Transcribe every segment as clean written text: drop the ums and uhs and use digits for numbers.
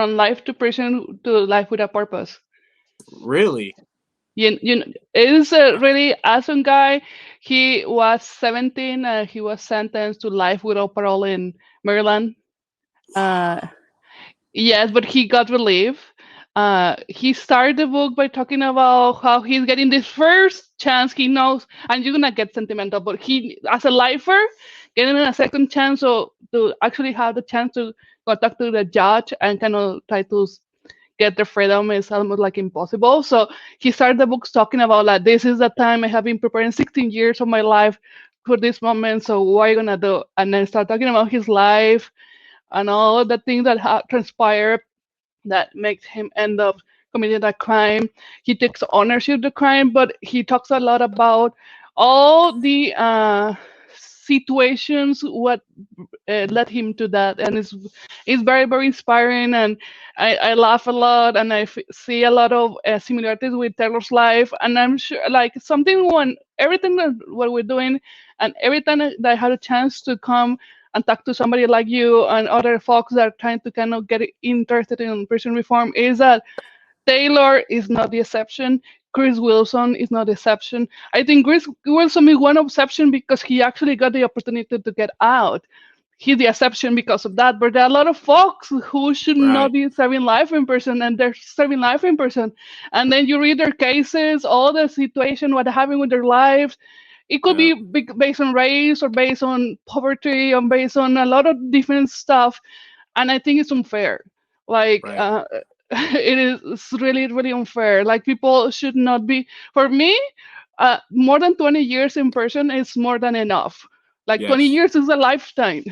from life to prison to life with a purpose. Really? Is a really awesome guy. He was 17. He was sentenced to life without parole in Maryland. Uh, yes, but he got relief. He started the book by talking about how he's getting this first chance. He knows, and you're gonna get sentimental, but he, as a lifer, getting a second chance, so to actually have the chance to go talk to the judge and kind of try to get the freedom is almost like impossible. So he started the books talking about like this is the time I have been preparing 16 years of my life for this moment. So what are you gonna do? And then start talking about his life and all the things that transpired that makes him end up committing that crime. He takes ownership of the crime, but he talks a lot about all the situations what led him to that, and it's very very inspiring, and I laugh a lot, and see a lot of similarities with Taylor's life, and I'm sure like something when everything that what we're doing, and every time that I had a chance to come and talk to somebody like you and other folks that are trying to kind of get interested in prison reform is that Taylor is not the exception. Chris Wilson is not the exception. I think Chris Wilson is one exception because he actually got the opportunity to get out. He's the exception because of that. But there are a lot of folks who should not Right. be serving life in prison, and they're serving life in prison. And then you read their cases, all the situation, what happened with their lives. It could Yeah. be based on race or based on poverty or based on a lot of different stuff. And I think it's unfair. Like, Right. it is really, really unfair. Like, people should not be, for me, more than 20 years in prison is more than enough. Like, 20 Yes. years is a lifetime.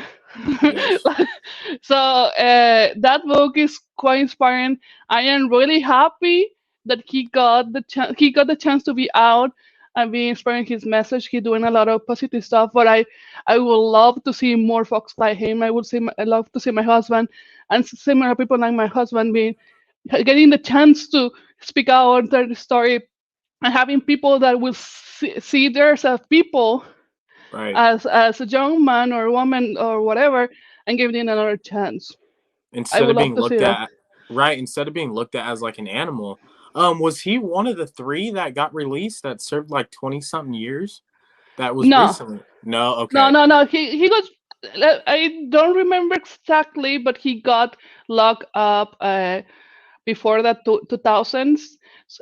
Yes. So, that book is quite inspiring. I am really happy that he got the chance to be out and be inspiring his message. He's doing a lot of positive stuff, but I would love to see more folks like him. I love to see my husband and similar people like my husband being getting the chance to speak out their story and having people that will see theirs as people, Right. as a young man or woman or whatever, and giving it another chance. I Instead would of love being to see looked that. at, right, instead of being looked at as like an animal. Was he one of the three that got released that served like 20 something years? That was No, recently. No, no, okay. no, no. He got. I don't remember exactly, but he got locked up before that 2000s,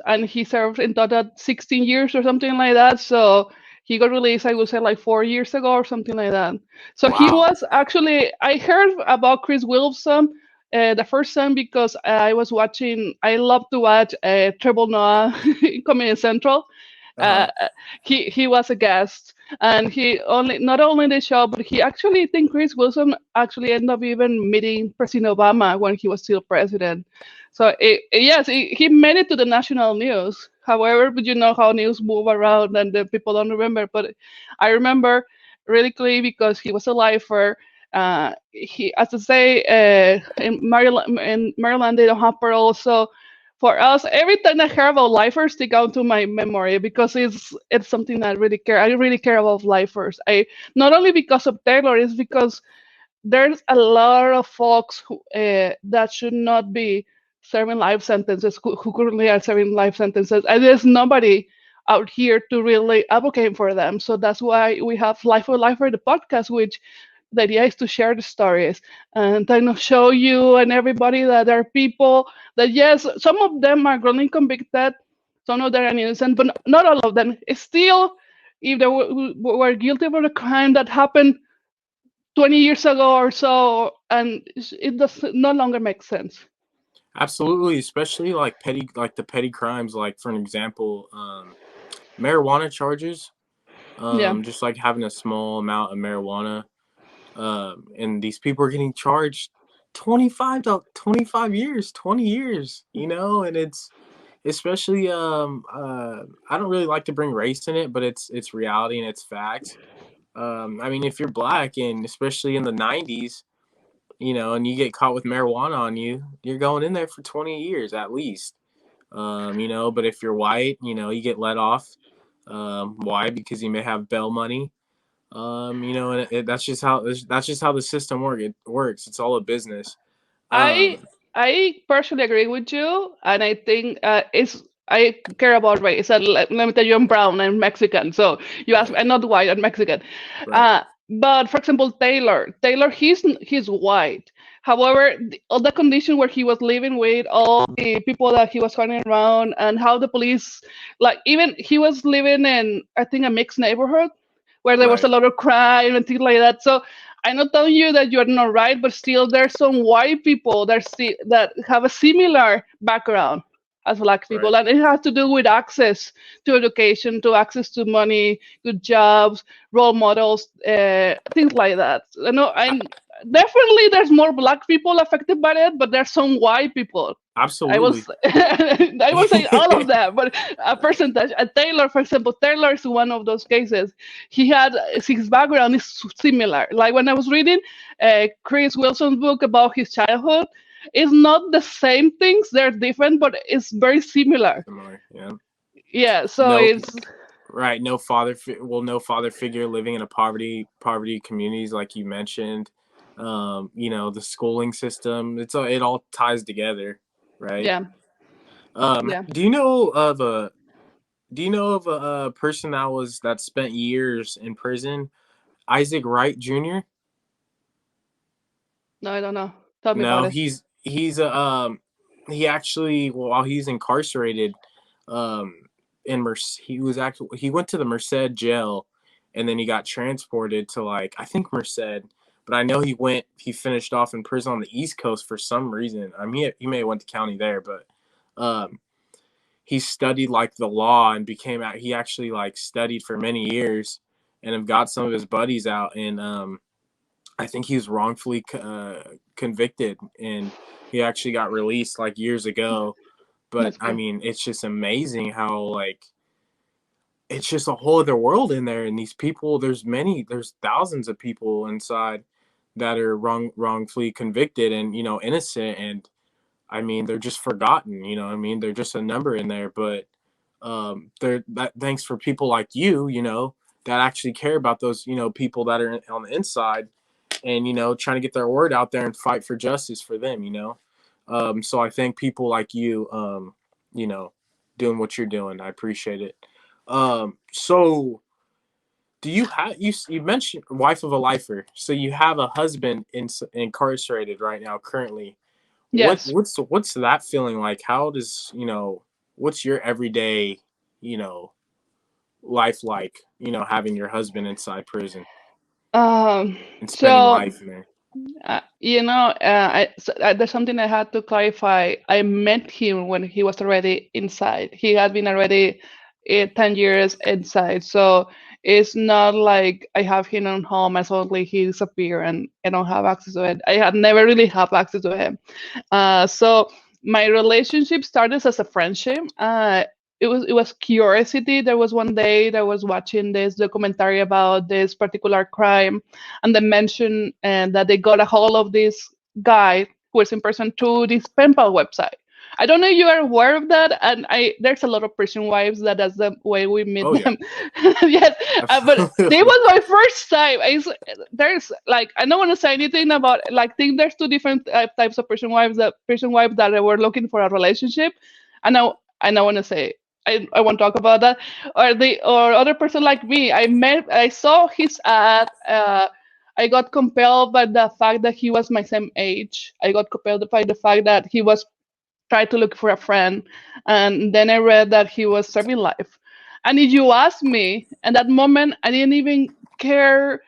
and he served in total 16 years or something like that. So he got released, I would say, like 4 years ago or something like that. So he Wow. was actually. I heard about Chris Wilson. The first time because I was watching, I love to watch Trevor Noah in Comedy Central. Uh, Uh-huh. he was a guest, and he only not only the show, but he actually I think Chris Wilson actually ended up even meeting President Obama when he was still president. So yes, he made it to the national news. However, but you know how news move around and the people don't remember. But I remember really clearly because he was a lifer. He, as I say, in Maryland they don't have parole, so for us, every time I hear about lifers, stick out to my memory because it's something I really care. I really care about lifers. I not only because of Taylor, it's because there's a lot of folks that should not be serving life sentences who currently are serving life sentences, and there's nobody out here to really advocate for them. So that's why we have Life for Lifer, the podcast, which the idea is to share the stories and kind of show you and everybody that there are people that yes, some of them are wrongly convicted, some of them are innocent, but not all of them. It's still, if they were guilty of a crime that happened 20 years ago or so, and it does no longer make sense. Absolutely, especially like the petty crimes, like for an example, marijuana charges. Yeah. Just like having a small amount of marijuana. And these people are getting charged 25 years, 20 years, and it's especially I don't really like to bring race in it, but it's reality and it's facts. I mean, if you're black and especially in the 90s, and you get caught with marijuana on you, you're going in there for 20 years at least. But if you're white, you get let off. Why? Because you may have bail money. And that's just how the system works. It's all a business. I Um, I partially agree with you, and I think it's I care about race. And let me tell you, I'm brown, I'm Mexican. So you ask me, Right. I'm not white, I'm Mexican. Right. Uh, but for example, Taylor, he's white. However, all the condition where he was living with, all the people that he was running around, and how the police, like even he was living in, I think, a mixed neighborhood where there was a Right. lot of crime and things like that. So I'm not telling you that you're not right, but still there's some white people that have a similar background as black people, Right. and it has to do with access to education, to access to money, good jobs, role models, things like that. You know, A- I'm definitely there's more black people affected by it, but there's some white people. I will Absolutely. say, I will say all of them, but a percentage. Taylor, for example, Taylor is one of those cases. He had his background is similar. Like when I was reading Chris Wilson's book about his childhood, it's not the same things. They're different, but it's very similar. Similar. Yeah. Yeah. So No. it's Right. No father figure living in a poverty communities like you mentioned. The schooling system. It all ties together. Right. yeah, yeah. Do you know of a person that spent years in prison? Isaac Wright Jr. No, I don't know. Tell me about No, it. he actually, while he's incarcerated, um he went to the Merced jail, and then he got transported to, like, I think Merced, but I know he finished off in prison on the East Coast for some reason. I mean, he may have went to county there, but um he studied like the law and he actually like studied for many years, and have got some of his buddies out, and I think he was wrongfully convicted, and he actually got released like years ago. But That's I cool. mean, it's just amazing how, like, it's just a whole other world in there, and these people, there's thousands of people inside that are wrongfully convicted and, innocent, and I mean, they're just forgotten. I mean, they're just a number in there, but they're that thanks for people like you, that actually care about those, people that are on the inside, and, trying to get their word out there and fight for justice for them. So I thank people like you, you know, doing what you're doing. I appreciate it. So do you mentioned wife of a lifer? So you have a husband incarcerated right now currently. Yes. What's that feeling like? How does, what's your everyday, you know life like, having your husband inside prison Um. and spending So life in there? there's something I had to clarify. I met him when he was already inside. He had been already 10 years inside. So it's not like I have him on home and suddenly he disappeared and I don't have access to it. I had never really have access to him. So my relationship started as a friendship. It was curiosity. There was one day that I was watching this documentary about this particular crime, and they mentioned that they got a hold of this guy who was in person through this pen pal website. I don't know if you are aware of that, and there's a lot of prison wives that's the way we meet Oh yeah, them. Yes, but they absolutely. was my first time. There's like I don't want to say anything about like think there's two different types of prison wives that were looking for a relationship, and I want to say I want to talk about that, or other person like me. I saw his ad. I got compelled by the fact that he was my same age. I got compelled by the fact that he was trying to look for a friend, and then I read that he was serving life. And if you ask me, at that moment, I didn't even care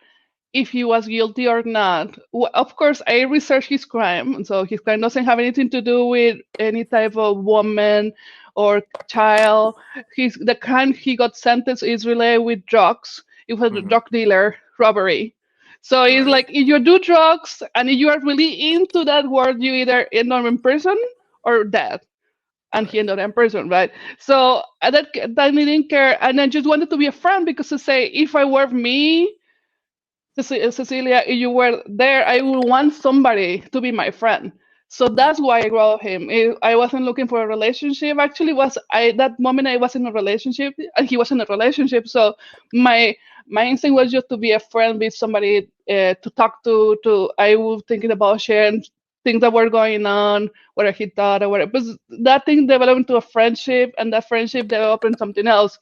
if he was guilty or not. Of course, I researched his crime, so his crime doesn't have anything to do with any type of woman or child. The crime he got sentenced is related with drugs. It was a Hmm. drug dealer robbery. So it's Right. like if you do drugs and if you are really into that world, you either end up in prison or dead. And he Right. ended up in prison, right? So that I didn't care, and I just wanted to be a friend because to say if I were me, Cecilia, if you were there, I would want somebody to be my friend. So Right. that's why I wrote him. I wasn't looking for a relationship. Actually, was I that moment I was in a relationship and he was in a relationship. So my instinct was just to be a friend with somebody to talk to. I was thinking about sharing things that were going on, whether he thought or whatever. But that thing developed into a friendship, and that friendship developed into something else.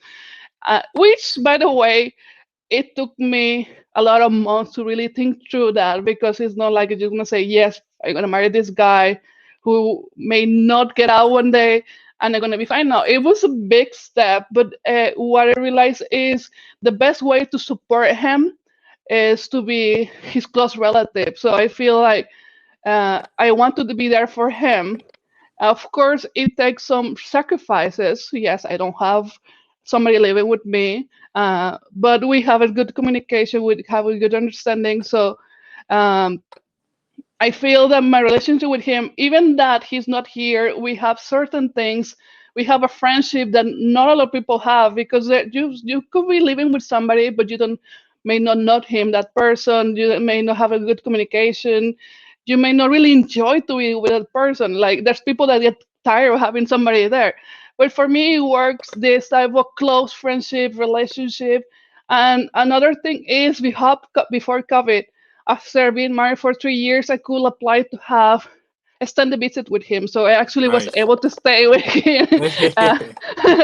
Which, by the way, it took me a lot of months to really think through that, because it's not like you're just gonna say yes, I'm gonna marry this guy who may not get out one day and they're gonna be fine. No, it was a big step, but what I realized is the best way to support him is to be his close relative. So I feel like I wanted to be there for him. Of course, it takes some sacrifices. Yes, I don't have somebody living with me, but we have a good communication, we have a good understanding. So um, I feel that my relationship with him, even that he's not here, we have certain things. We have a friendship that not a lot of people have, because you could be living with somebody, but you don't may not know him, that person. You may not have a good communication. You may not really enjoy to be with that person. Like there's people that get tired of having somebody there. But for me, it works this type of close friendship relationship. And another thing is, we have before COVID, after being married for 3 years, I could apply to have extended visit with him. So I actually was Nice. able to stay with him. Uh,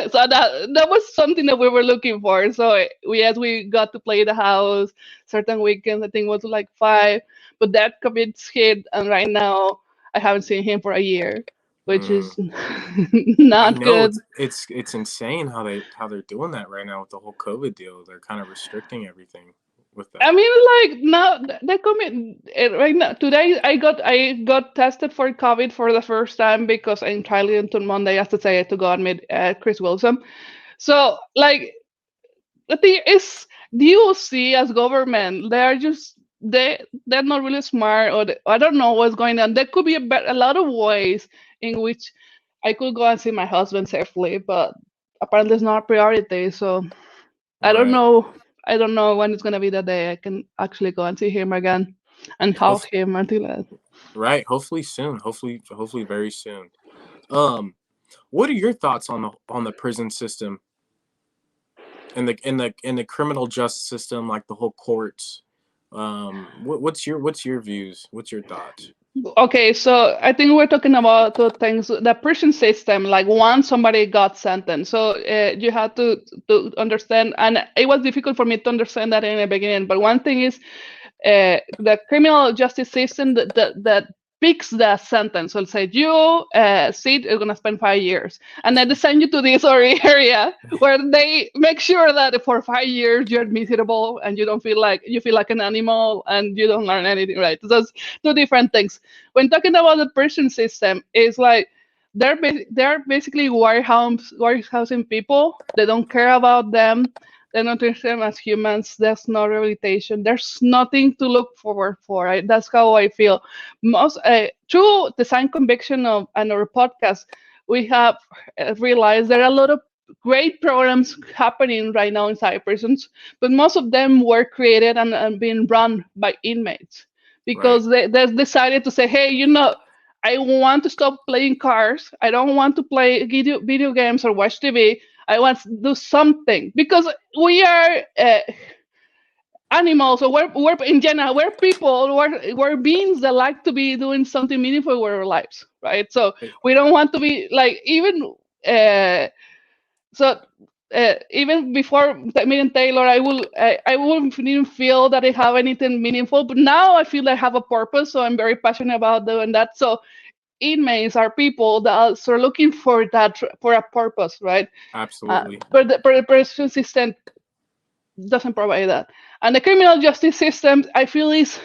so that was something that we were looking for. So we got to play the house certain weekends. I think it was like five, but that COVID hit, and right now I haven't seen him for a year, which Mm. is I not know good. it's insane how they're doing that right now with the whole COVID deal. They're kind of restricting everything with I that. mean, like now they come in right now. Today I got tested for COVID for the first time because I'm trialing on Monday. As to say, to go and meet Chris Wilson. So like the thing is, DOC as government, they're just they're not really smart, or I don't know what's going on. There could be a lot of ways in which I could go and see my husband safely, but apparently it's not a priority. So I don't Right. know. I don't know when it's gonna be the day I can actually go and see him again and hug Hope, him until right. Hopefully soon. Hopefully very soon. Um, what are your thoughts on the prison system and the criminal justice system, like the whole courts? What's your views? What's your thoughts? Okay, so I think we're talking about two things. The prison system, like once somebody got sentenced, so you have to understand, and it was difficult for me to understand that in the beginning. But one thing is, the criminal justice system that picks the sentence. So let's say you, Sid, are gonna spend 5 years, and then they send you to this other area where they make sure that for 5 years you're miserable and you don't feel like you feel like an animal and you don't learn anything. Right? So that's two different things. When talking about the prison system, it's like they're basically warehousing people. They don't care about them. They're not treating them as humans. There's no rehabilitation. There's nothing to look forward for. Right? That's how I feel. Most through the sign conviction of and our podcast, we have realized there are a lot of great programs happening right now inside prisons, but most of them were created and being run by inmates Right. because they decided to say, hey, I want to stop playing cards. I don't want to play video games or watch TV. I want to do something because we are animals, or we're in general, we're people, we're beings that like to be doing something meaningful with our lives, right? So we don't want to be like even so even before meeting Taylor, I wouldn't even feel that I have anything meaningful, but now I feel I have a purpose, so I'm very passionate about doing that. So inmates are people that are looking for that, for a purpose, right? Absolutely. But the prison system doesn't provide that, and the criminal justice system, I feel, is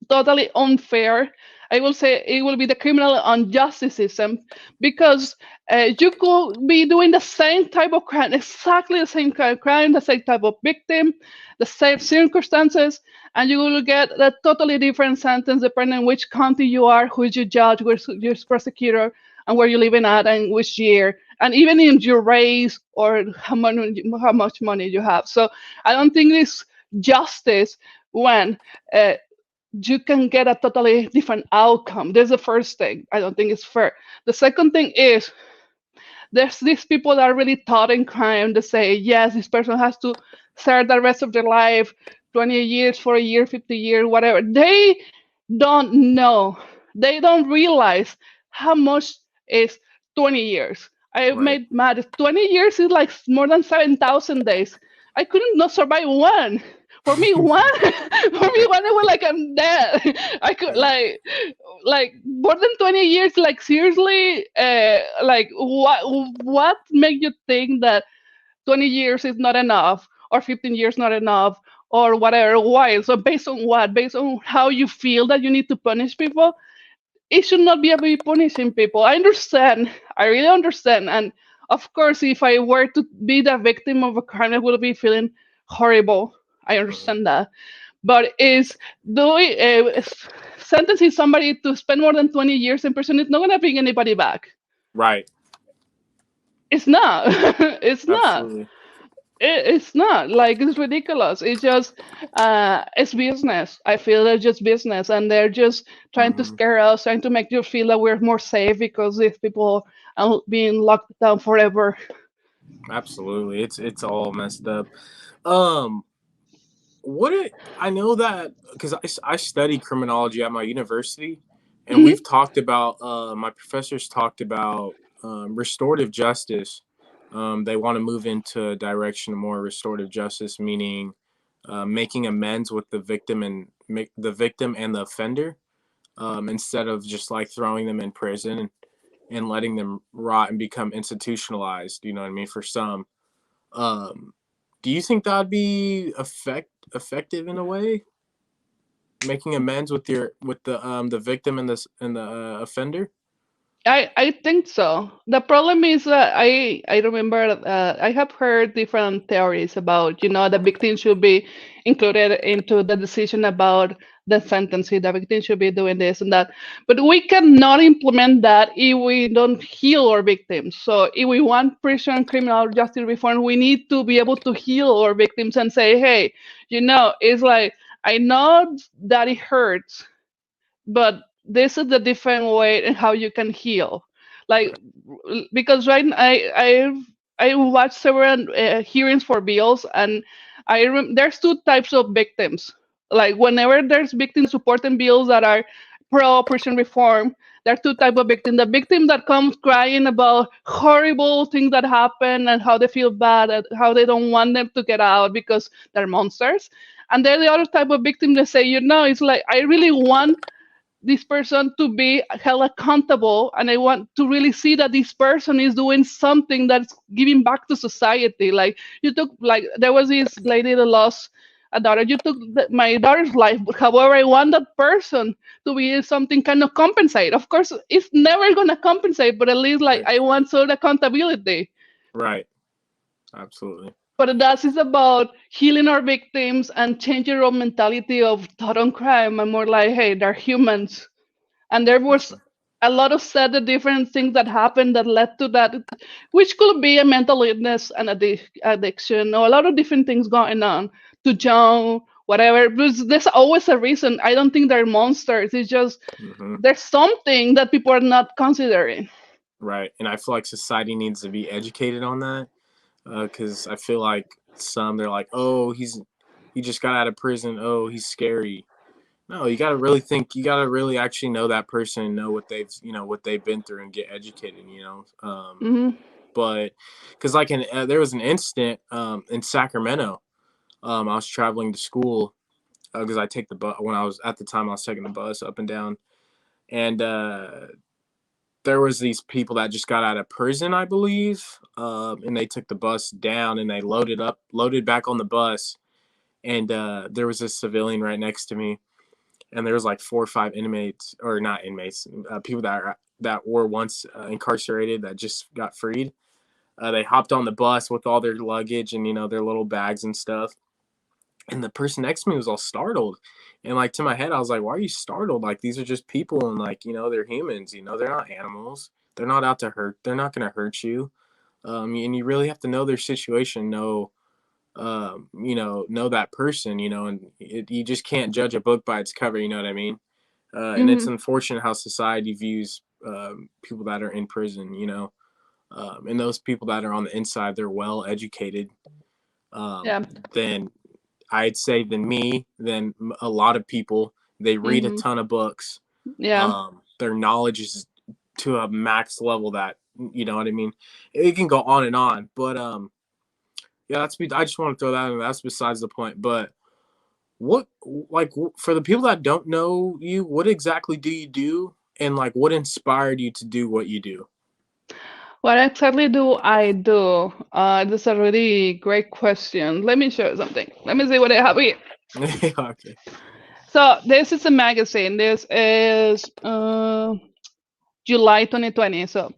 totally unfair. I will say it will be the criminal injustice system because you could be doing the same type of crime, exactly the same kind of crime, the same type of victim, the same circumstances, and you will get a totally different sentence depending on which county you are, who is your judge, who's your prosecutor, and where you're living at, and which year, and even in your race or how much money you have. So I don't think this justice when you can get a totally different outcome. That's the first thing. I don't think it's fair. The second thing is there's these people that are really taught in crime that say, yes, this person has to serve the rest of their life, 20 years, for a year, 50 years, whatever. They don't know. They don't realize how much is 20 years. I Right. made math. 20 years is like more than 7,000 days. I couldn't not survive one. For me, one. For me, Right. one. I was like, I'm dead. I could Right. like more than 20 years. Like seriously, like what make you think that 20 years is not enough or 15 years not enough or whatever? Why? So based on what? Based on how you feel that you need to punish people? It should not be about punishing people. I understand. I really understand. And of course, if I were to be the victim of a crime, I would be feeling horrible. I Mhm. understand that. But is doing sentencing somebody to spend more than 20 years in prison is not going to bring anybody back. Right. It's not. It's not. Absolutely. It's not like it's ridiculous. It's just it's business. I feel it's just business, and they're just trying to Hmm. scare us, trying to make you feel that we're more safe because these people are being locked down forever. Absolutely. It's all messed up. Um, what it, I know that because I study criminology at my university, and Hmm. we've talked about my professors talked about restorative justice. They want to move into a direction of more restorative justice, meaning making amends with the victim and make the victim and the offender, instead of just like throwing them in prison and letting them rot and become institutionalized. You know what I mean? For some, um, do you think that'd be effective in a way, making amends with the victim and the offender? I think so. The problem is that I remember I have heard different theories about the victim should be included into the decision about the sentencing. The victim should be doing this and that, but we cannot implement that if we don't heal our victims. So if we want prison criminal justice reform, we need to be able to heal our victims and say, hey, it's like I know that it hurts, but this is the different way in how you can heal, like because I watched several hearings for bills, and there's two types of victims. Like whenever there's victim supporting bills that are pro prison reform, there are two type of victim: the victim that comes crying about horrible things that happen and how they feel bad and how they don't want them to get out because they're monsters. And then the other type of victim that say, it's like I really want this person to be held accountable, and I want to really see that this person is doing something that's giving back to society. Like you took, like there was this lady that lost a daughter. You took my daughter's life, however I want that person to be something kind of compensate. Of course it's never going to compensate, but at least like Right. I want sort of accountability. Right. Absolutely. But that is about healing our victims and changing our mentality of thought on crime, and more like, hey, they're humans. And there was Mhm. a lot of sad different things that happened that led to that, which could be a mental illness and addiction, or a lot of different things going on, to John, whatever. But there's always a reason. I don't think they're monsters. It's just Mhm. there's something that people are not considering. Right. And I feel like society needs to be educated on that, because I feel like some they're like, oh, he just got out of prison. Oh, he's scary. No, you got to really think. You got to really actually know that person and know what they've been through and get educated. Hmm. But because like there was an incident in Sacramento. I was traveling to school because I take the bus when I was at the time I was taking the bus up and down, and there was these people that just got out of prison, I believe, and they took the bus down and they loaded back on the bus, and there was a civilian right next to me, and there was like 4 or 5 inmates, or not inmates, people that were once incarcerated that just got freed. They hopped on the bus with all their luggage and their little bags and stuff, and the person next to me was all startled, and like to my head I was like, why are you startled? Like these are just people, and like they're humans, they're not animals, they're not out to hurt, they're not going to hurt you. And you really have to know their situation, know that person, and you just can't judge a book by its cover, you know what I mean? And it's Hmm. unfortunate how society views people that are in prison, and those people that are on the inside, they're well educated, um, Yeah. than I'd say than me, than a lot of people, They read a Hmm. ton of books. Yeah. Their knowledge is to a max level that, you know what I mean. It can go on and on, but yeah, I just want to throw that in. That's besides the point. But what, like, for the people that don't know you, what exactly do you do, and like, what inspired you to do what you do? What exactly do I do? That's a really great question. Let me show you something. Let me see what I have here. Okay. So this is a magazine. This is July 2020. So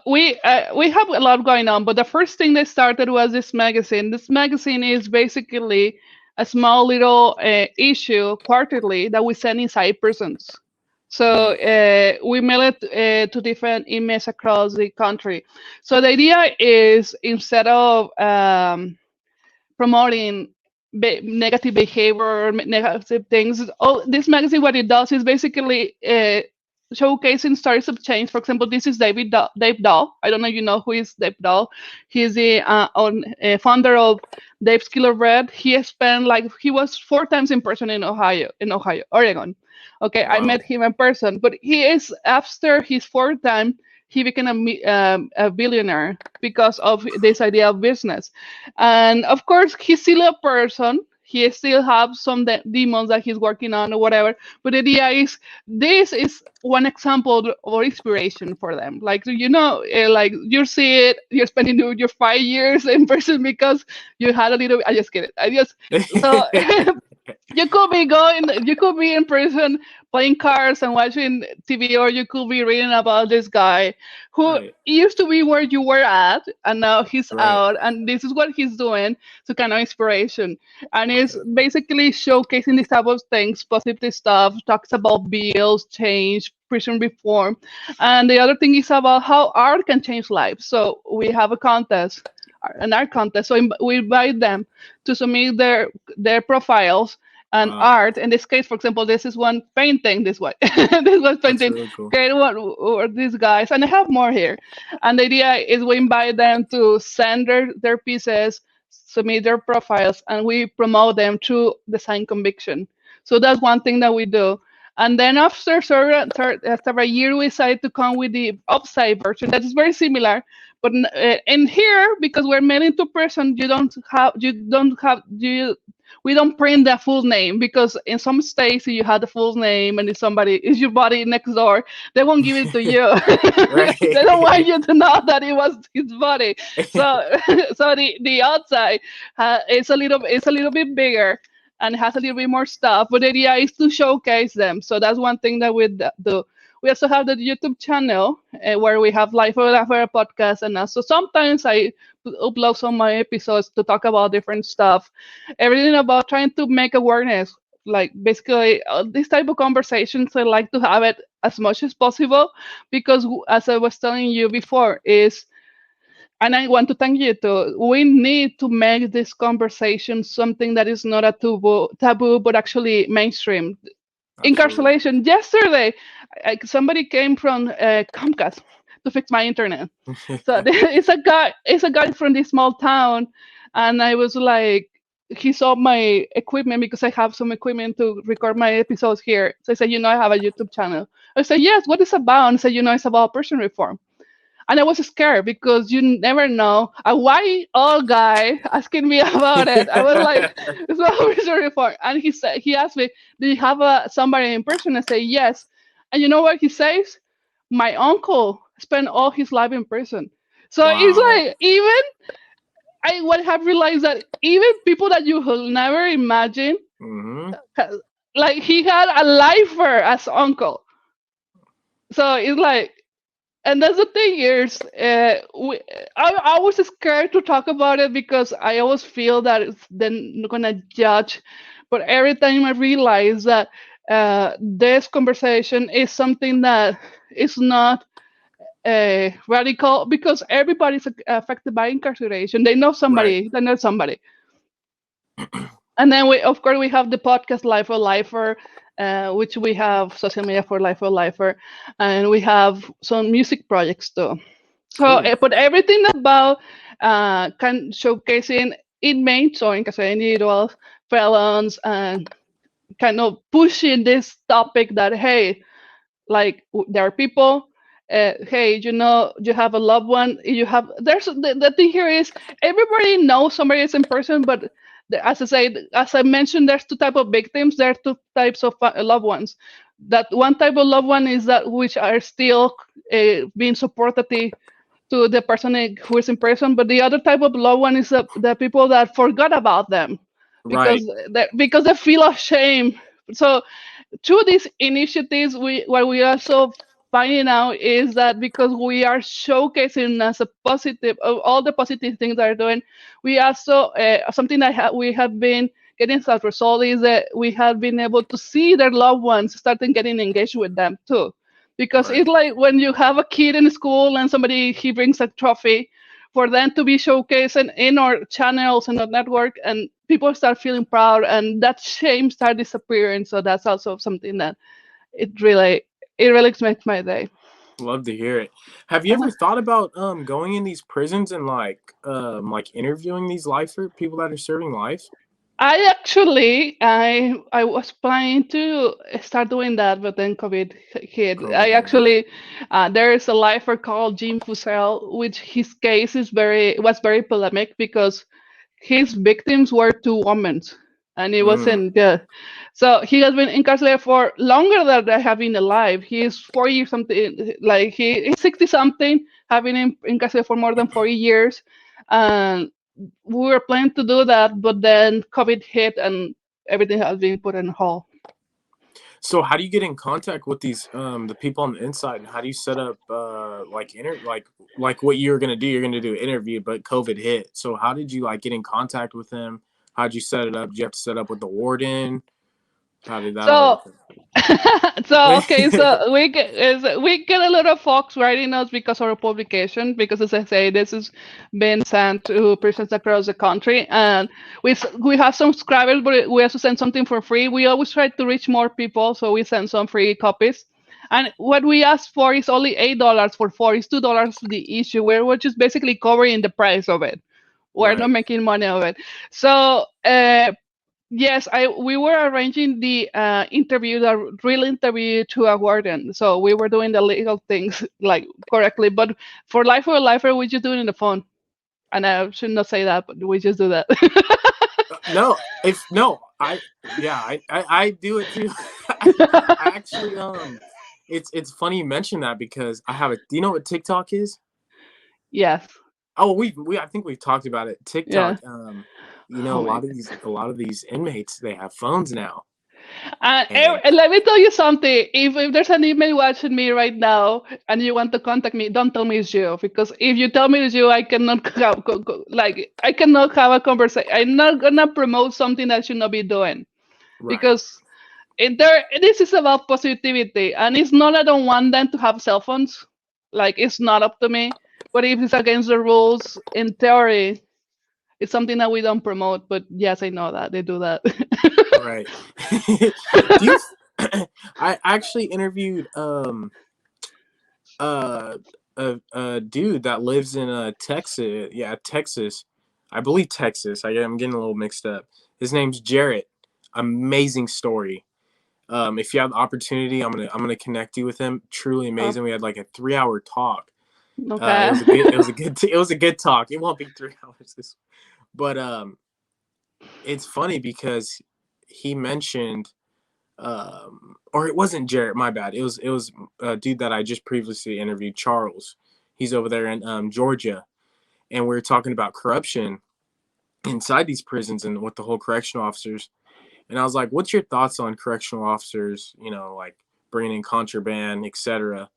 we have a lot going on, but the first thing that started was this magazine. This magazine is basically a small little issue quarterly that we send inside prisons. So Mm, we mail it to different inmates across the country. So the idea is instead of promoting negative behavior, negative things. All this magazine, what it does is basically showcasing stories of change. For example, this is Dave Dahl. I don't know if you know who is Dave Dahl. He's the founder of Dave's Killer Bread. He was 4 times in prison Oregon. Okay, I wow. met him in person, but he is after his 4th time. He became a billionaire because of this idea of business. And of course, he's still a person. He still have some demons that he's working on or whatever. But the idea is, this is one example or inspiration for them. Like like you see it, you're spending your 5 years in prison because you had a little. I just get it. I just so you could be in prison playing cards and watching TV, or you could be reading about this guy who Right. used to be where you were at, and now he's Right. out, and this is what he's doing. So kind of inspiration, and it's Okay. basically showcasing these type of things, positive stuff. Talks about bills, change, prison reform, and the other thing is about how art can change lives. So we have a contest, an art contest. So we invite them to submit their profiles and Wow. art. In this case, for example, this is one painting. This one, this was That's painting. really cool. Great one, or these guys, and I have more here. And the idea is we invite them to send their pieces, submit their profiles, and we promote them through design conviction. So that's one thing that we do. And then after a year, we decided to come with the upside version that is very similar. But in here, because we're mailing to person, we don't print the full name, because in some states you have the full name and if somebody is your buddy next door, they won't give it to you. They don't want Right. you to know that it was his buddy. So so the outside it's a little bit bigger and has a little bit more stuff, but the idea is to showcase them. So that's one thing that we do. We also have the YouTube channel where we have Life of Lifer podcast, and also sometimes I upload some of my episodes to talk about different stuff, everything about trying to make awareness. Like basically, this type of conversations, I like to have it as much as possible, because as I was telling you before, is and I want to thank you too. We need to make this conversation something that is not a taboo, but actually mainstream. Absolutely. Incarceration. Yesterday, somebody came from Comcast to fix my internet. So it's a guy. It's a guy from this small town, and I was like, he saw my equipment because I have some equipment to record my episodes here. So I said, I have a YouTube channel. I said, yes. What is it about? And I said, it's about prison reform. And I was scared because you never know a white old guy asking me about it. I was like, it's not prison reform. And he asked me, do you have somebody in prison? I say yes. And you know what he says? My uncle spent all his life in prison. So it's Wow. like, even I would have realized that even people that you will never imagine, Hmm. ha- like he had a lifer as uncle. So it's like, and that's the thing is, I was scared to talk about it because I always feel that it's then gonna judge. But every time I realize that this conversation is something that is not radical, because everybody's affected by incarceration. They know Right. somebody. They know somebody. And then of course, we have the podcast Life of Lifer, which we have social media for Life of Lifer, and we have some music projects too. So, Cool. but everything about can showcasing inmates or incarcerated individuals, felons, and kind of pushing this topic that, hey, like there are people, hey, you have a loved one, you have, there's the thing here is everybody knows somebody is in person, but as I mentioned, there's two type of victims, there are two types of loved ones. That one type of loved one is that which are still being supported to the person who is in prison, but the other type of loved one is the people that forgot about them Right. because they feel ashamed. So through these initiatives, what we also finding out is that because we are showcasing as a positive of all the positive things that are doing, we also something that we have been getting as a result is that we have been able to see their loved ones starting getting engaged with them too. Because Right. it's like when you have a kid in school and somebody he brings a trophy, for them to be showcased in our channels and our network, and people start feeling proud, and that shame start disappearing. So that's also something that it really makes my day. Love to hear it. Have you Uh-huh. ever thought about going in these prisons and like interviewing these lifer people that are serving life? I was planning to start doing that, but then COVID hit. COVID hit, yeah. There is a lifer called Jim Fussell, which his case is was very polemic because his victims were two women, and it Mm, wasn't good. So he has been incarcerated for longer than I have been alive. He is 40 something, like he's 60 something, having been incarcerated for more than 40 years. And we were planning to do that, but then COVID hit and everything has been put on hold. so how do you get in contact with these the people on the inside, and how do you set up like what you're gonna do? You're gonna do an interview, but COVID hit. So how did you like get in contact with them? How did you set it up? Did you have to set up with the warden? How did that all So work? so okay, so we get a lot of folks writing us because of our publication. Because as I say, this has been sent to prisons across the country, and we have some subscribers, but we also send something for free. We always try to reach more people, so we send some free copies. And what we ask for is only $8 for four. It's $2 the issue. We're just basically covering the price of it. We're not Right. making money of it. So yes, I we were arranging the interview, the real interview to a warden. So we were doing the legal things like correctly. But for life or lifer, we just do it in the phone. And I should not say that, but we just do that. No, if no, I yeah, I do it too. I actually it's funny you mention that because I have a do you know what TikTok is? Yes. Oh, we I think we've talked about it. Yeah. TikTok, you know, Oh my. a lot of these inmates they have phones now, and And let me tell you something. If there's an email watching me right now and you want to contact me, don't tell me it's you. Because if you tell me it's you, I cannot have, like, I cannot have a conversation. I'm not gonna promote something that I should not be doing. right, Because this is about positivity, and it's not I don't want them to have cell phones. Like, it's not up to me. But if it's against the rules, in theory, it's something that we don't promote. But yes, I know that they do that. right. Do you? I actually interviewed uh a dude that lives in Texas. Yeah, Texas. I believe Texas. I'm getting a little mixed up. His name's Jarrett. Amazing story. If you have the opportunity, I'm gonna connect you with him. Truly Oh, amazing. We had like a 3 hour talk. okay. It was a good talk. It won't be 3 hours, but it's funny because he mentioned or it wasn't Jarrett. My bad. It was a dude that I just previously interviewed, Charles. He's over there in Georgia, and we were talking about corruption inside these prisons and with the whole correctional officers. And I was like, "What's your thoughts on correctional officers? You know, like bringing in contraband, etc."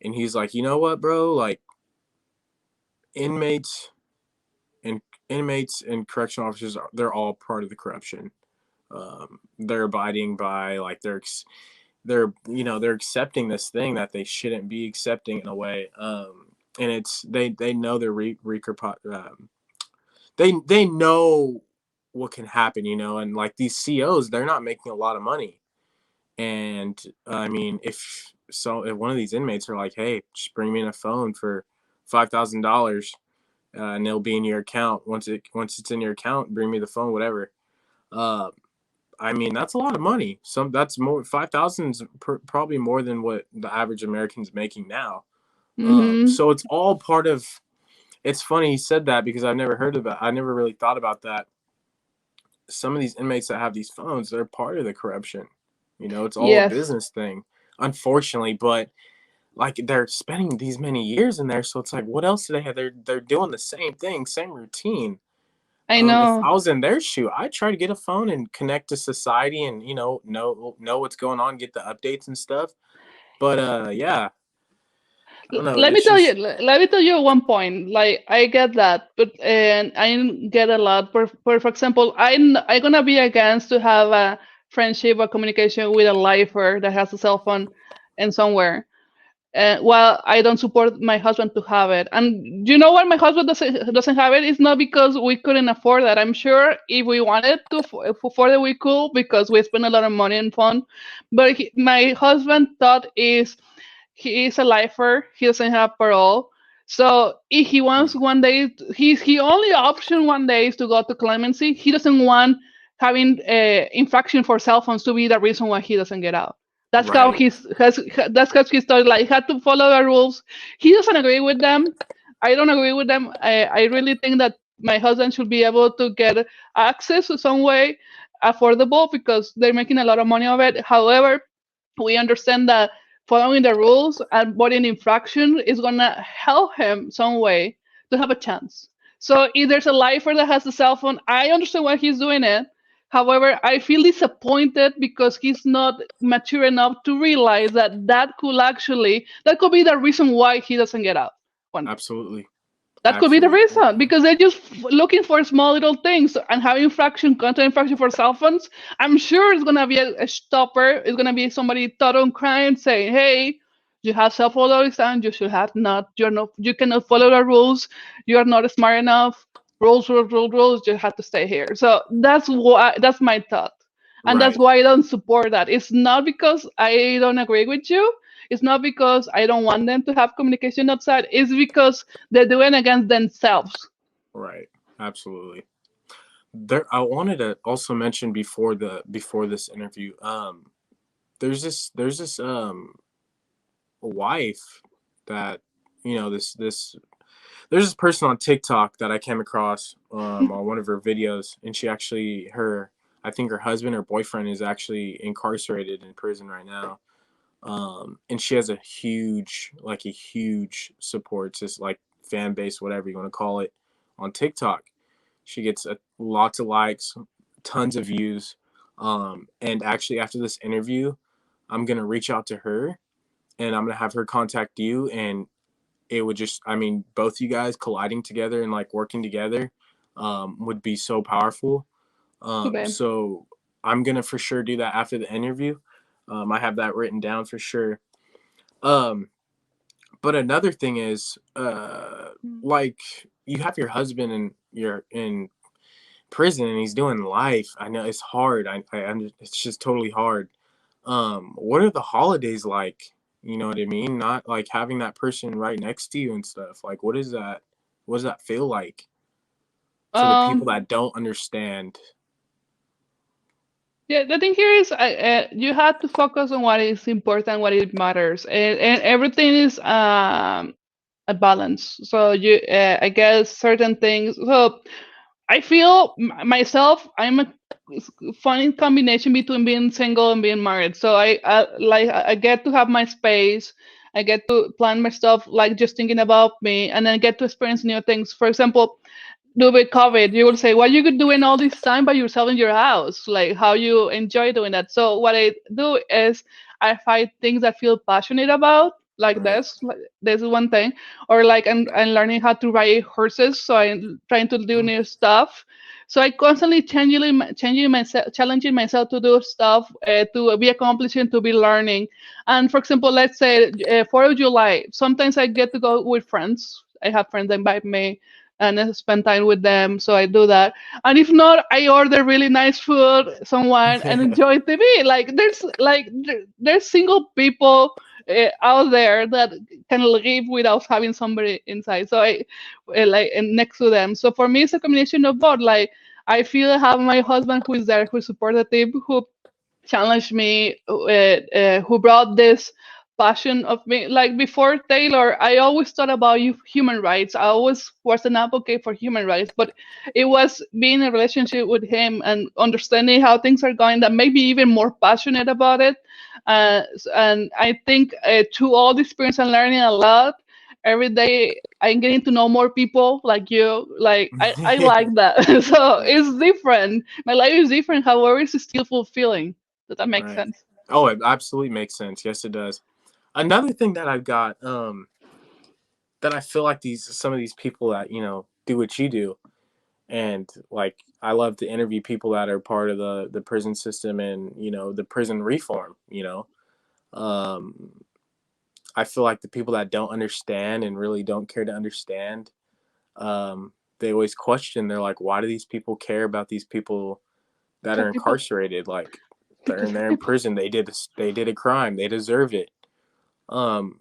And he's like, "You know what, bro? Like inmates and correctional officers, they're all part of the corruption. They're abiding by like they're you know they're accepting this thing that they shouldn't be accepting in a way. And it's they know they're they know what can happen, you know, and like these COs, they're not making a lot of money. And I mean, if one of these inmates are like, hey, just bring me in a phone for $5,000, and it'll be in your account once it's in your account, bring me the phone, whatever. Uh, I mean, that's a lot of money. That's more 5,000 is probably more than what the average American's making now. Hmm. So it's all part of. It's funny you said that because I never really thought about that. Some of these inmates that have these phones, they're part of the corruption. You know, it's all a Yes, business thing, unfortunately. But like they're spending these many years in there, so it's like, what else do they have? They're doing the same thing, same routine. I If know. I was in their shoe, I'd try to get a phone and connect to society, and know what's going on, get the updates and stuff. But yeah, I don't know. Let me It's tell you, just let me tell you one point. Like I get that, but and I get a lot. For example, I'm gonna be against to have a friendship or communication with a lifer that has a cell phone and somewhere. Well, I don't support my husband to have it. And you know what? My husband doesn't have it. It's not because we couldn't afford that. I'm sure if we wanted to afford it, we could because we spend a lot of money on phone. But my husband thought is he is a lifer. He doesn't have parole. So if he wants one day, he only option one day is to go to clemency. He doesn't want having infraction for cell phones to be the reason why he doesn't get out. That's how right, he's has. That's how he started. Like he had to follow the rules. He doesn't agree with them. I don't agree with them. I really think that my husband should be able to get access to some way affordable because they're making a lot of money of it. However, we understand that following the rules and avoiding infraction is gonna help him some way to have a chance. So if there's a lifer that has a cell phone, I understand why he's doing it. However, I feel disappointed because he's not mature enough to realize that that could be the reason why he doesn't get out one day. absolutely, That could be the absolutely. reason because they're just looking for small little things and having infraction, content infraction for cell phones. I'm sure it's gonna be a stopper. It's gonna be somebody thought on crying saying, "Hey, you have cell phone all this time. You should have not. You're not. You cannot follow the rules. You are not smart enough. Rules, rules, rules, rules. You have to stay here." So that's why. That's my thought, and that's Right, why I don't support that. It's not because I don't agree with you. It's not because I don't want them to have communication outside. It's because they're doing against themselves. right, absolutely. I wanted to also mention before this interview. There's this wife that this there's this person on TikTok that I came across on one of her videos, and she actually her I think her husband or boyfriend is actually incarcerated in prison right now. And she has a huge support, just like fan base, whatever you want to call it, on TikTok. She gets lots of likes, tons of views. And actually, after this interview, I'm gonna reach out to her and I'm gonna have her contact you, and it would just, I mean, both you guys colliding together and like working together would be so powerful. Too bad. So I'm gonna for sure do that after the interview. I have that written down for sure. Um, but another thing is, like you have your husband and you're in prison and he's doing life. I know it's hard. It's just totally hard. What are the holidays like? You know what I mean? Not like having that person right next to you and stuff. Like, what is that? What does that feel like for the people Um, that don't understand? yeah, the thing here is you have to focus on what is important, what it matters, and everything is a balance. So I guess certain things. So I feel myself, I'm a funny combination between being single and being married. So I get to have my space. I get to plan my stuff, like just thinking about me, and then get to experience new things. For example, do with COVID, you will say, what you could doing all this time by yourself in your house? Like how you enjoy doing that. So what I do is I find things I feel passionate about, like Right. this. Like, this is one thing. Or like I'm learning how to ride horses, so I'm trying to do new stuff. So I constantly changing myself, challenging myself to do stuff, to be accomplishing, to be learning. And for example, let's say 4th of July, sometimes I get to go with friends. I have friends that invite me and spend time with them. So I do that. And if not, I order really nice food, someone, and enjoy TV. There's single people out there that can live without having somebody inside. So I like and next to them. So for me, it's a combination of both. Like I feel I have my husband who is there, who is supportive, who challenged me, who brought this passion of me. Like before Taylor, I always thought about human rights. I always was an advocate for human rights, but it was being in a relationship with him and understanding how things are going that made me even more passionate about it. And I think through all the experience and learning a lot, every day I'm getting to know more people like you. Like I like that. So Right. it's different. My life is different. However, it's still fulfilling. Does that make Right. sense? Oh, it absolutely makes sense. Yes, it does. Another thing that I've got, that I feel like these some of these people that do what you do, and like I love to interview people that are part of the prison system and the prison reform. Um, I feel like the people that don't understand and really don't care to understand, they always question. They're like, why do these people care about these people that So are people, incarcerated? Like because they're in people, prison. They did a crime. They deserved it. Um,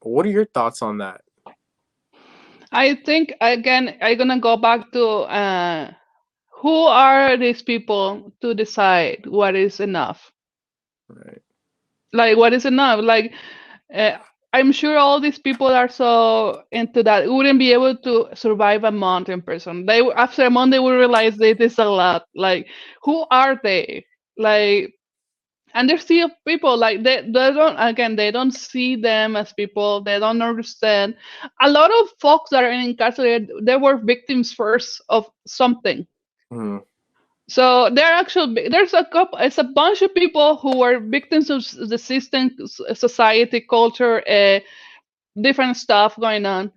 what are your thoughts on that? I think again, I'm gonna go back to who are these people to decide what is enough? Right. Like, what is enough? Like, uh, I'm sure all these people are so into that wouldn't be able to survive a month in prison. They after a month they will realize that this is a lot. Like, who are they? Like, and there's still people like they don't again they don't see them as people. They don't understand. A lot of folks that are incarcerated, they were victims first of something. Mm, So there are actually there's a couple. It's a bunch of people who were victims of the system, society, culture, different stuff going on.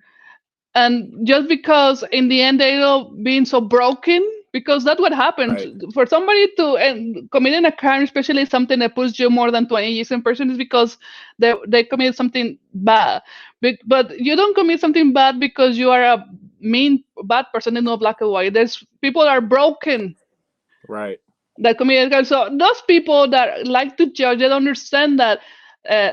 And just because in the end they end up being so broken, because that's what happens right. for somebody to committing a crime, especially something that puts you more than 20 years in prison, is because they committed something bad. But you don't commit something bad because you are a mean bad person in no black and white. There's people that are broken Right. that committed crime. So those people that like to judge, they don't understand that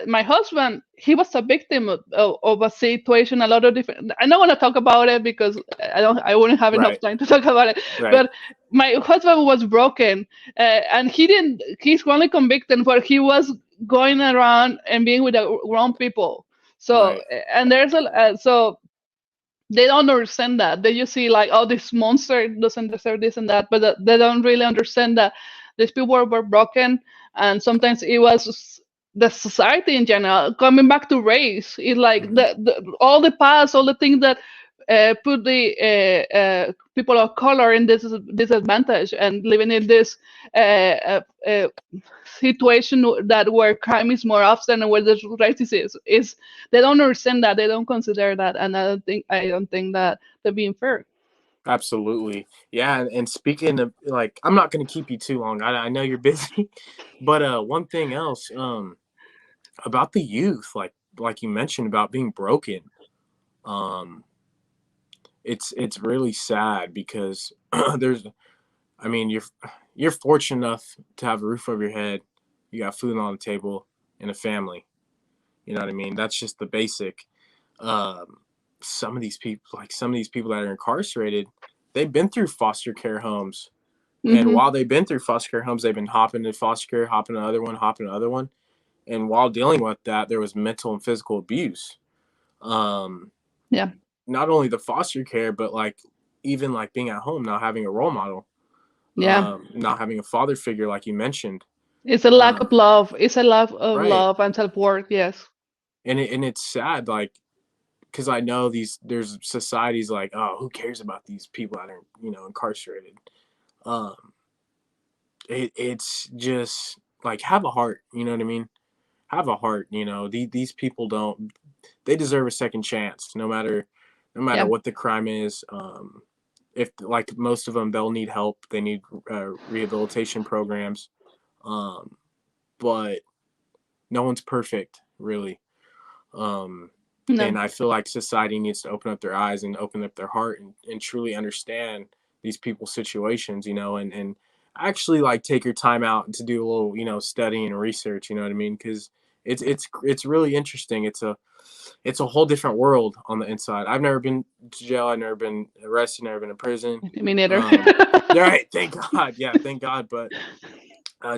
my husband, he was a victim of a situation, a lot of different. I don't want to talk about it because I wouldn't have enough Right. time to talk about it. Right. But my husband was broken, and he didn't. He's only convicted, but he was going around and being with the wrong people. So Right. and there's a so they don't understand that. They just see like, oh, this monster doesn't deserve this and that, but they don't really understand that these people were broken, and sometimes it was the society in general. Coming back to race, it's like Hmm. all the past, all the things that put the people of color in this disadvantage and living in this uh, situation that where crime is more often and where there's racism is they don't understand that, they don't consider that, and I don't think that they're being fair. Absolutely. Yeah. And speaking of, like, I'm not going to keep you too long. I know you're busy, but one thing else, about the youth, like you mentioned about being broken. Um, it's really sad because there's, I mean, you're fortunate enough to have a roof over your head, you got food on the table, and a family. You know what I mean? That's just the basic. Um, some of these people that are incarcerated, they've been through foster care homes, and Hmm. while they've been through foster care homes, they've been hopping to foster care, hopping to another one, hopping to another one, and while dealing with that, there was mental and physical abuse. Um, Yeah, Not only the foster care, but like even like being at home, not having a role model, yeah. not having a father figure, like you mentioned. It's a lack of Um, love. It's a lack of right, love and self-worth. Yes. and it's sad, like because I know there's societies like, oh, who cares about these people that are incarcerated. Um, it's just like, have a heart, you know what I mean? Have a heart, these people don't, they deserve a second chance, no matter Yeah. what the crime is. If like most of them, they'll need help, they need rehabilitation programs. Um, but no one's perfect, really. Um, No. and I feel like society needs to open up their eyes and open up their heart and truly understand these people's situations, and actually like take your time out to do a little, studying and research, you know what I mean? Because it's really interesting. it's a whole different world on the inside. I've never been to jail. I've never been arrested. Never been in prison. Me neither. Right. Thank God. Yeah. Thank God. But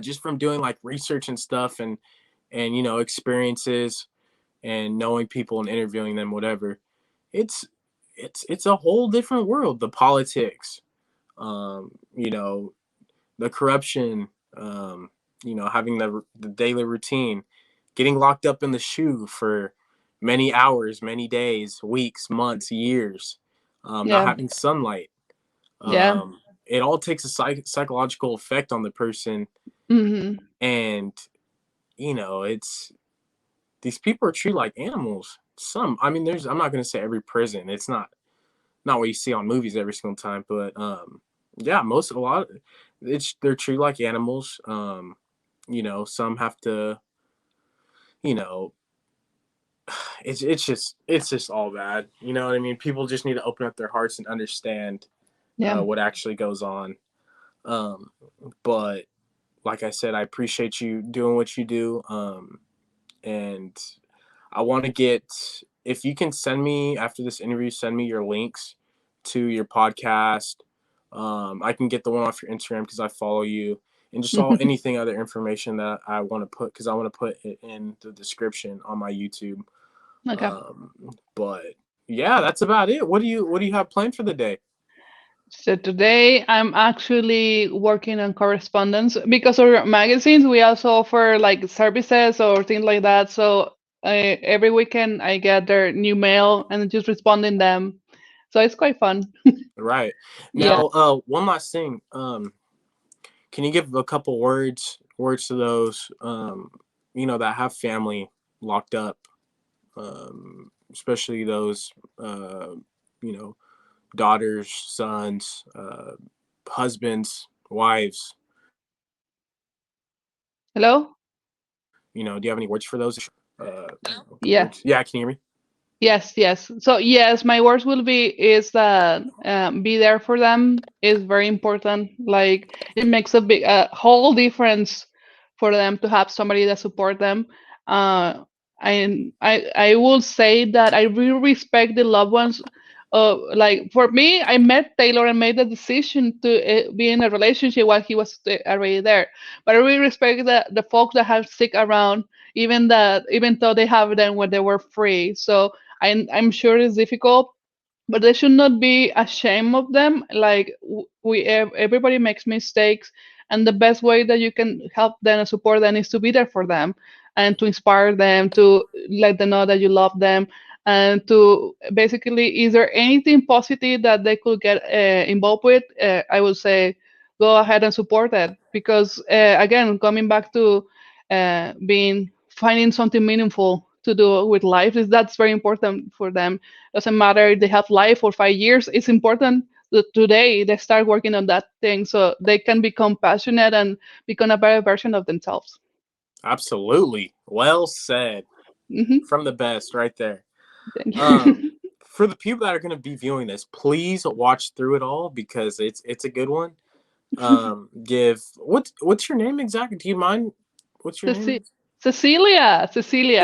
just from doing like research and stuff, and experiences, and knowing people and interviewing them, whatever, it's it's a whole different world. The politics, you know, the corruption, having the daily routine, getting locked up in the shoe for many hours, many days, weeks, months, years, not Yeah. having sunlight. Yeah. It all takes a psychological effect on the person, Hmm. and it's these people are treated like animals. I mean, I'm not going to say every prison. It's not what you see on movies every single time, but yeah, a lot they're treated like animals. Some have to, you know, it's just all bad. You know what I mean? People just need to open up their hearts and understand Yeah. what actually goes on. Um, but like I said, I appreciate you doing what you do. And I want to get, if you can send me after this interview, send me your links to your podcast. I can get the one off your Instagram because I follow you, and just all anything other information that I want to put, because I want to put it in the description on my YouTube. Okay. Um, but yeah, that's about it. What do you have planned for the day? So today I'm actually working on correspondence because our magazines we also offer like services or things like that. So every weekend I get their new mail and just responding them. So it's quite fun. Right Yeah. now, one last thing. Can you give a couple words to those that have family locked up, especially those you know daughters, sons, husbands, wives? Hello? Do you have any words for those? Yeah. Words? Yeah, can you hear me? Yes, yes. So yes, my words will be is that be there for them is very important. Like it makes a whole difference for them to have somebody that support them. And I will say that I really respect the loved ones. Like for me, I met Taylor and made the decision to be in a relationship while he was already there. But I really respect the folks that have stick around, even though they have them when they were free. So I'm sure it's difficult, but they should not be ashamed of them. Like everybody makes mistakes, and the best way that you can help them and support them is to be there for them and to inspire them, to let them know that you love them, and to basically, is there anything positive that they could get involved with? I would say go ahead and support that because again, coming back to being finding something meaningful to do with life is that's very important for them. Doesn't matter if they have life for 5 years. It's important that today they start working on that thing so they can become passionate and become a better version of themselves. Absolutely. Well said. Hmm. From the best, right there. Thank Um, you. for the people that are going to be viewing this, please watch through it all because it's a good one. Give what's your name exactly? Do you mind? What's your name? Cecilia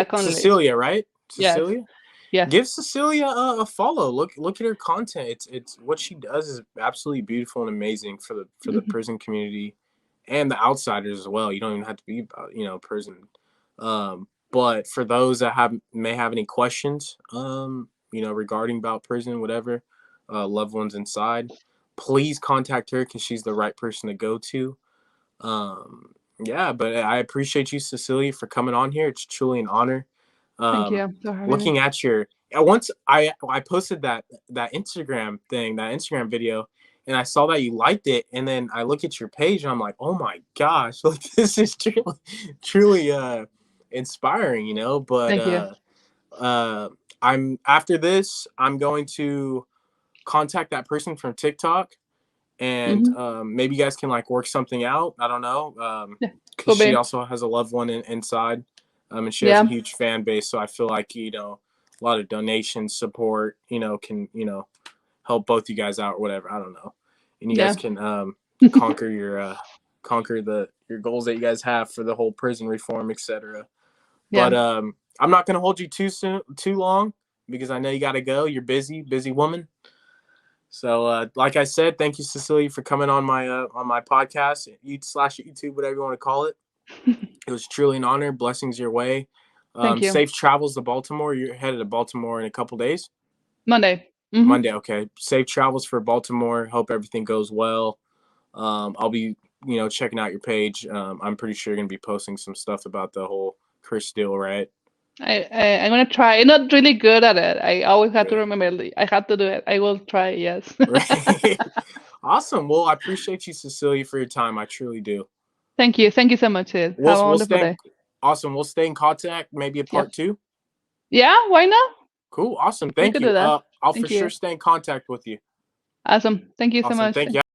Connolly. Cecilia, right? Yes, Cecilia. yes. Give Cecilia a follow. Look at her content. It's what she does is absolutely beautiful and amazing for the Hmm. prison community and the outsiders as well. You don't even have to be about prison. But for those that may have any questions, regarding about prison, whatever, loved ones inside, please contact her because she's the right person to go to. Yeah, but I appreciate you, Cecilia, for coming on here. It's truly an honor. Thank Um, you for having me. looking at your once I posted that Instagram thing, that Instagram video, and I saw that you liked it, and then I look at your page and I'm like, oh my gosh, like this is truly inspiring, But Thank you. uh, I'm after this, I'm going to contact that person from TikTok, and Hmm. maybe you guys can like work something out. I don't know, Yeah, because could she be. also has a loved one inside, and she has a Yeah. huge fan base. So I feel like a lot of donations, support, can help both you guys out or whatever. I don't know, and you guys Yeah. can conquer your goals that you guys have for the whole prison reform, etc. But Yeah. I'm not gonna hold you too long because I know you got to go. You're busy woman. So, like I said, thank you, Cecilia, for coming on my podcast, YouTube, whatever you want to call it. It was truly an honor. Blessings your way. Thank you. Safe travels to Baltimore. You're headed to Baltimore in a couple days. Monday. Monday, okay. Safe travels for Baltimore. Hope everything goes well. I'll be, checking out your page. I'm pretty sure you're gonna be posting some stuff about the whole Chris deal, right? I'm gonna try. I'm not really good at it. I always have to Really? remember. I have to do it. I will try. Yes. Right. Awesome. Well, I appreciate you, Cecilia, for your time. I truly do. Thank you. Thank you so much, Sid. Have a We'll wonderful stay. day. Awesome. We'll stay in contact. Maybe a Yep. part 2. Yeah. Why not? Cool. Awesome. We Thank could you. do that. I'll Thank for you. sure stay in contact with you. Awesome. Thank you so Awesome. much. Thank you.